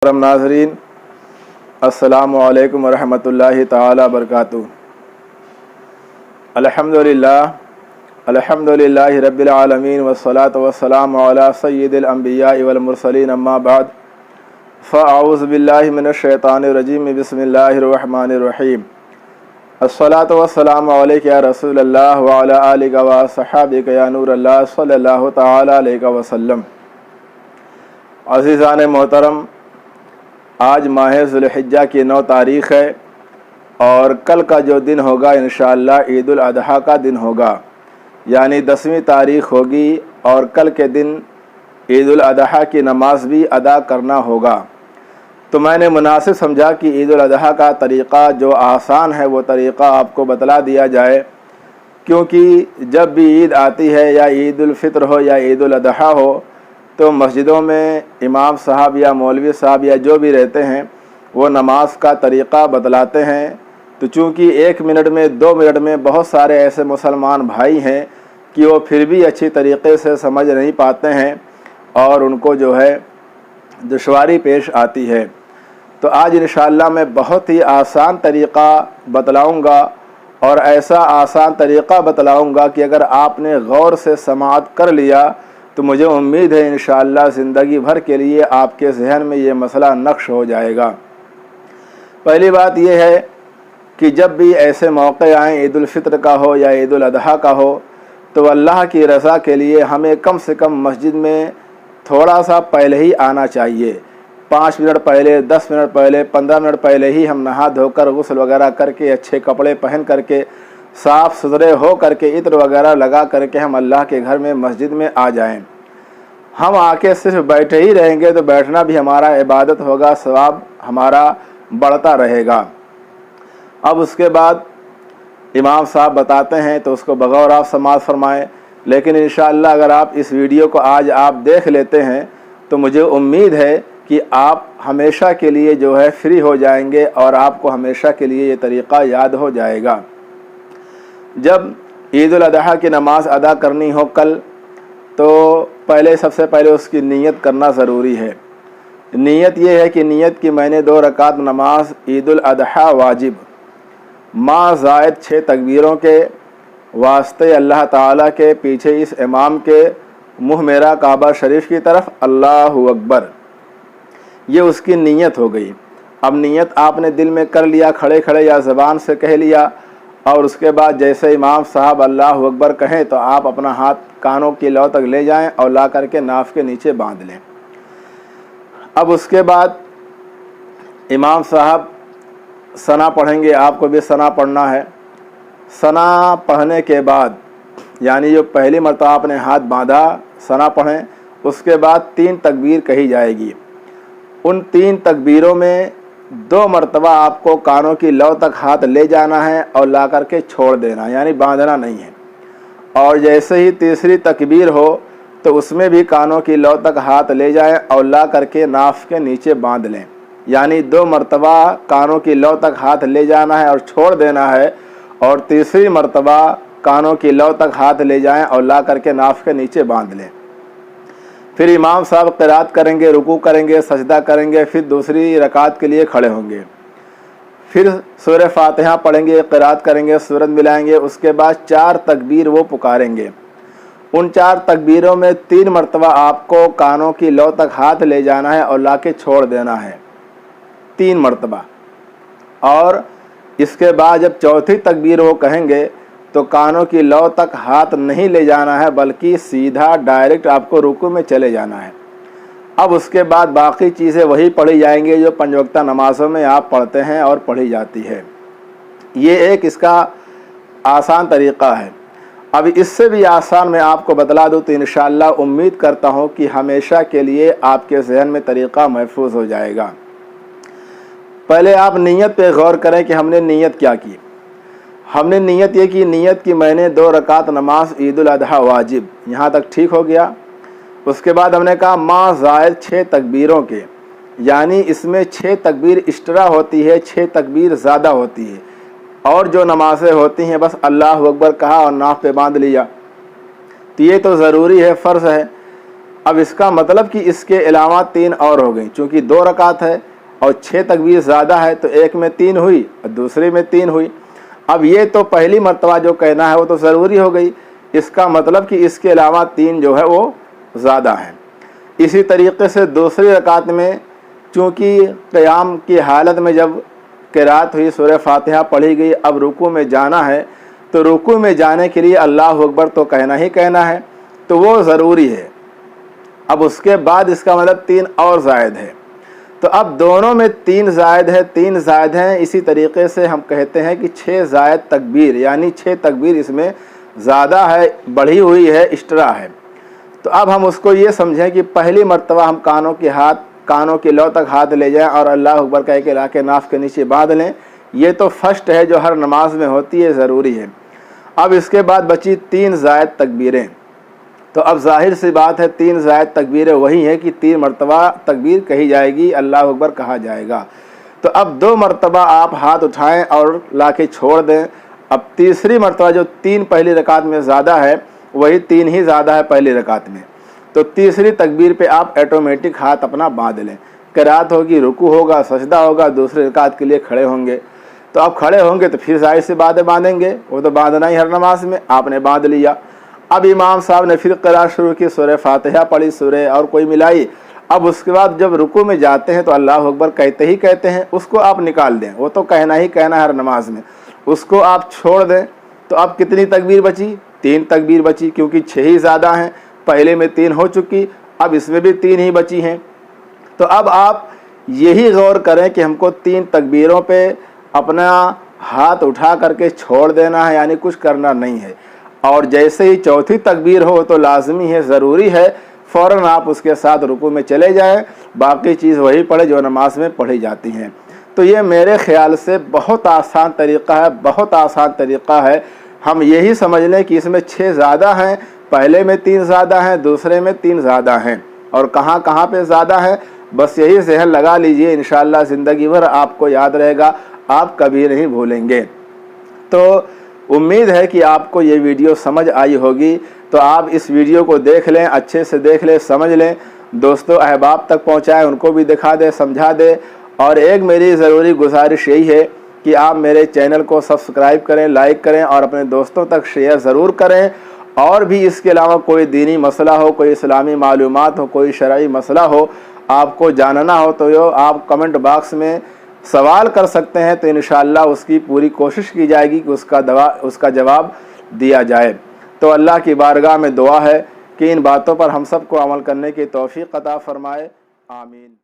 محترم ناظرین، السلام علیکم ورحمۃ تعالی وبرکاتہ۔ الحمدللہ رب العالمین والصلاة والسلام علی سید الانبیاء والمرسلین، اما بعد فاعوذ باللہ من الشیطان الرجیم، بسم اللہ الرحمن الرحیم۔ الصلاة والسلام علیک یا رسول اللہ وعلی آلک وصحابک یا نور اللہ صلی اللہ تعالی علیہ وسلم۔ عزیزان محترم، آج ماہ ذوالحجہ کی 9 تاریخ ہے اور کل کا جو دن ہوگا انشاءاللہ عید الاضحیٰ کا دن ہوگا، یعنی 10ویں تاریخ ہوگی اور کل کے دن عید الاضحیٰ کی نماز بھی ادا کرنا ہوگا۔ تو میں نے مناسب سمجھا کہ عید الاضحیٰ کا طریقہ جو آسان ہے وہ طریقہ آپ کو بتلا دیا جائے، کیونکہ جب بھی عید آتی ہے یا عید الفطر ہو یا عید الاضحیٰ ہو تو مسجدوں میں امام صاحب یا مولوی صاحب یا جو بھی رہتے ہیں وہ نماز کا طریقہ بتلاتے ہیں۔ تو چونکہ 1 منٹ میں 2 منٹ میں بہت سارے ایسے مسلمان بھائی ہیں کہ وہ پھر بھی اچھی طریقے سے سمجھ نہیں پاتے ہیں اور ان کو جو ہے دشواری پیش آتی ہے۔ تو آج انشاءاللہ میں بہت ہی آسان طریقہ بتلاؤں گا، اور ایسا آسان طریقہ بتلاؤں گا کہ اگر آپ نے غور سے سماعت کر لیا تو مجھے امید ہے انشاءاللہ زندگی بھر کے لیے آپ کے ذہن میں یہ مسئلہ نقش ہو جائے گا۔ پہلی بات یہ ہے کہ جب بھی ایسے موقع آئیں، عید الفطر کا ہو یا عید الاضحیٰ کا ہو، تو اللہ کی رضا کے لیے ہمیں کم سے کم مسجد میں تھوڑا سا پہلے ہی آنا چاہیے۔ 5 منٹ پہلے، 10 منٹ پہلے، 15 منٹ پہلے ہی ہم نہا دھو کر غسل وغیرہ کر کے اچھے کپڑے پہن کر کے صاف ستھرے ہو کر کے عطر وغیرہ لگا کر کے ہم اللہ کے گھر میں مسجد میں آ جائیں۔ ہم آ کے صرف بیٹھے ہی رہیں گے تو بیٹھنا بھی ہمارا عبادت ہوگا، ثواب ہمارا بڑھتا رہے گا۔ اب اس کے بعد امام صاحب بتاتے ہیں تو اس کو بغور آپ سماعت فرمائیں، لیکن انشاءاللہ اگر آپ اس ویڈیو کو آج آپ دیکھ لیتے ہیں تو مجھے امید ہے کہ آپ ہمیشہ کے لیے جو ہے فری ہو جائیں گے اور آپ کو ہمیشہ کے لیے یہ طریقہ یاد ہو جائے گا۔ جب عید الاضحیٰ کی نماز ادا کرنی ہو کل، تو سب سے پہلے اس کی نیت کرنا ضروری ہے۔ نیت یہ ہے کہ نیت کی میں نے 2 رکعت نماز عید الاضحیٰ واجب ماں زائد 6 تکبیروں کے واسطے اللہ تعالیٰ کے پیچھے اس امام کے منہ میرا کعبہ شریف کی طرف اللہ اکبر، یہ اس کی نیت ہو گئی۔ اب نیت آپ نے دل میں کر لیا، کھڑے کھڑے یا زبان سے کہہ لیا، اور اس کے بعد جیسے امام صاحب اللہ اکبر کہیں تو آپ اپنا ہاتھ کانوں کی لو تک لے جائیں اور لا کر کے ناف کے نیچے باندھ لیں۔ اب اس کے بعد امام صاحب ثنا پڑھیں گے، آپ کو بھی ثنا پڑھنا ہے۔ ثنا پڑھنے کے بعد یعنی جو پہلی مرتبہ آپ نے ہاتھ باندھا، ثنا پڑھیں، اس کے بعد 3 تکبیر کہی جائے گی۔ ان 3 تکبیروں میں 2 مرتبہ آپ کو کانوں کی لو تک ہاتھ لے جانا ہے اور لا کر کے چھوڑ دینا، یعنی باندھنا نہیں ہے۔ اور جیسے ہی تیسری تکبیر ہو تو اس میں بھی کانوں کی لو تک ہاتھ لے جائیں اور لا کر کے ناف کے نیچے باندھ لیں، یعنی 2 مرتبہ کانوں کی لو تک ہاتھ لے جانا ہے اور چھوڑ دینا ہے، اور تیسری مرتبہ کانوں کی لو تک ہاتھ لے جائیں اور لا کر کے ناف کے نیچے باندھ لیں۔ پھر امام صاحب قرات کریں گے، رکوع کریں گے، سجدہ کریں گے، پھر دوسری رکعت کے لیے کھڑے ہوں گے، پھر سورہ فاتحہ پڑھیں گے، قرات کریں گے، سورت ملائیں گے، اس کے بعد 4 تکبیر وہ پکاریں گے۔ ان 4 تکبیروں میں 3 مرتبہ آپ کو کانوں کی لو تک ہاتھ لے جانا ہے اور لا کے چھوڑ دینا ہے، 3 مرتبہ۔ اور اس کے بعد جب چوتھی تکبیر وہ کہیں گے تو کانوں کی لو تک ہاتھ نہیں لے جانا ہے، بلکہ سیدھا ڈائریکٹ آپ کو رکوع میں چلے جانا ہے۔ اب اس کے بعد باقی چیزیں وہی پڑھی جائیں گی جو 5 وقتہ نمازوں میں آپ پڑھتے ہیں اور پڑھی جاتی ہے۔ یہ ایک اس کا آسان طریقہ ہے۔ اب اس سے بھی آسان میں آپ کو بتلا دوں تو انشاءاللہ امید کرتا ہوں کہ ہمیشہ کے لیے آپ کے ذہن میں طریقہ محفوظ ہو جائے گا۔ پہلے آپ نیت پہ غور کریں کہ ہم نے نیت کیا کی۔ ہم نے نیت یہ کی، نیت کی میں نے 2 رکعت نماز عید الاضحیٰ واجب، یہاں تک ٹھیک ہو گیا۔ اس کے بعد ہم نے کہا ماں زائد 6 تکبیروں کے، یعنی اس میں 6 تکبیر ایکسٹرا ہوتی ہے، 6 تکبیر زیادہ ہوتی ہے، اور جو نمازیں ہوتی ہیں بس اللہ اکبر کہا اور ناف پہ باندھ لیا، تو یہ تو ضروری ہے، فرض ہے۔ اب اس کا مطلب کہ اس کے علاوہ 3 اور ہو گئیں، چونکہ 2 رکعت ہے اور 6 تکبیر زیادہ ہے تو ایک میں 3 ہوئی اور دوسرے میں 3 ہوئی۔ اب یہ تو پہلی مرتبہ جو کہنا ہے وہ تو ضروری ہو گئی، اس کا مطلب کہ اس کے علاوہ 3 جو ہے وہ زیادہ ہیں۔ اسی طریقے سے دوسری رکعت میں چونکہ قیام کی حالت میں جب قرات ہوئی، سورہ فاتحہ پڑھی گئی، اب رکوع میں جانا ہے تو رکوع میں جانے کے لیے اللہ اکبر تو کہنا ہی کہنا ہے، تو وہ ضروری ہے۔ اب اس کے بعد اس کا مطلب 3 اور زائد ہے، تو اب دونوں میں 3 زائد ہے، 3 زائد ہیں۔ اسی طریقے سے ہم کہتے ہیں کہ 6 زائد تکبیر، یعنی 6 تکبیر اس میں زیادہ ہے، بڑھی ہوئی ہے، ایکسٹرا ہے۔ تو اب ہم اس کو یہ سمجھیں کہ پہلی مرتبہ ہم کانوں کے لو تک ہاتھ لے جائیں اور اللہ اکبر کہہ کے لا کے ناف کے نیچے باندھ لیں، یہ تو فرسٹ ہے جو ہر نماز میں ہوتی ہے، ضروری ہے۔ اب اس کے بعد بچی 3 زائد تکبیریں، تو اب ظاہر سی بات ہے 3 زائد تکبیریں وہی ہیں کہ 3 مرتبہ تکبیر کہی جائے گی، اللہ اکبر کہا جائے گا۔ تو اب 2 مرتبہ آپ ہاتھ اٹھائیں اور لا کے چھوڑ دیں۔ اب تیسری مرتبہ جو 3 پہلی رکعت میں زیادہ ہے وہی 3 ہی زیادہ ہے پہلی رکعت میں، تو تیسری تکبیر پہ آپ آٹومیٹک ہاتھ اپنا باندھ لیں۔ قرات ہوگی، رکوع ہوگا، سجدہ ہوگا، دوسری رکعت کے لیے کھڑے ہوں گے، تو آپ کھڑے ہوں گے تو پھر ظاہر سی باتیں باندھیں گے، وہ تو باندھنا ہی ہر نماز میں، آپ نے باندھ لیا۔ اب امام صاحب نے پھر قرات شروع کی، سورہ فاتحہ پڑھی، سورہ اور کوئی ملائی۔ اب اس کے بعد جب رکوع میں جاتے ہیں تو اللہ اکبر کہتے ہی کہتے ہیں، اس کو آپ نکال دیں، وہ تو کہنا ہی کہنا ہے ہر نماز میں، اس کو آپ چھوڑ دیں۔ تو اب کتنی تکبیر بچی؟ 3 تکبیر بچی، کیونکہ 6 ہی زیادہ ہیں، پہلے میں 3 ہو چکی، اب اس میں بھی 3 ہی بچی ہیں۔ تو اب آپ یہی غور کریں کہ ہم کو 3 تکبیروں پہ اپنا ہاتھ اٹھا کر کے چھوڑ دینا ہے، یعنی کچھ کرنا نہیں ہے، اور جیسے ہی چوتھی تکبیر ہو تو لازمی ہے، ضروری ہے، فوراً آپ اس کے ساتھ رکوع میں چلے جائیں، باقی چیز وہی پڑھے جو نماز میں پڑھی جاتی ہیں۔ تو یہ میرے خیال سے بہت آسان طریقہ ہے، بہت آسان طریقہ ہے۔ ہم یہی سمجھ لیں کہ اس میں 6 زیادہ ہیں، پہلے میں 3 زیادہ ہیں، دوسرے میں 3 زیادہ ہیں، اور کہاں کہاں پہ زیادہ ہے بس یہی ذہن لگا لیجئے، انشاءاللہ زندگی بھر آپ کو یاد رہے گا، آپ کبھی نہیں بھولیں گے۔ تو امید ہے کہ آپ کو یہ ویڈیو سمجھ آئی ہوگی، تو آپ اس ویڈیو کو دیکھ لیں، اچھے سے دیکھ لیں، سمجھ لیں، دوستوں احباب تک پہنچائیں، ان کو بھی دکھا دیں، سمجھا دیں۔ اور ایک میری ضروری گزارش یہی ہے کہ آپ میرے چینل کو سبسکرائب کریں، لائک کریں اور اپنے دوستوں تک شیئر ضرور کریں۔ اور بھی اس کے علاوہ کوئی دینی مسئلہ ہو، کوئی اسلامی معلومات ہو، کوئی شرعی مسئلہ ہو، آپ کو جاننا ہو تو آپ کمنٹ باکس میں سوال کر سکتے ہیں، تو انشاءاللہ اس کی پوری کوشش کی جائے گی کہ اس کا جواب دیا جائے۔ تو اللہ کی بارگاہ میں دعا ہے کہ ان باتوں پر ہم سب کو عمل کرنے کی توفیق عطا فرمائے، آمین۔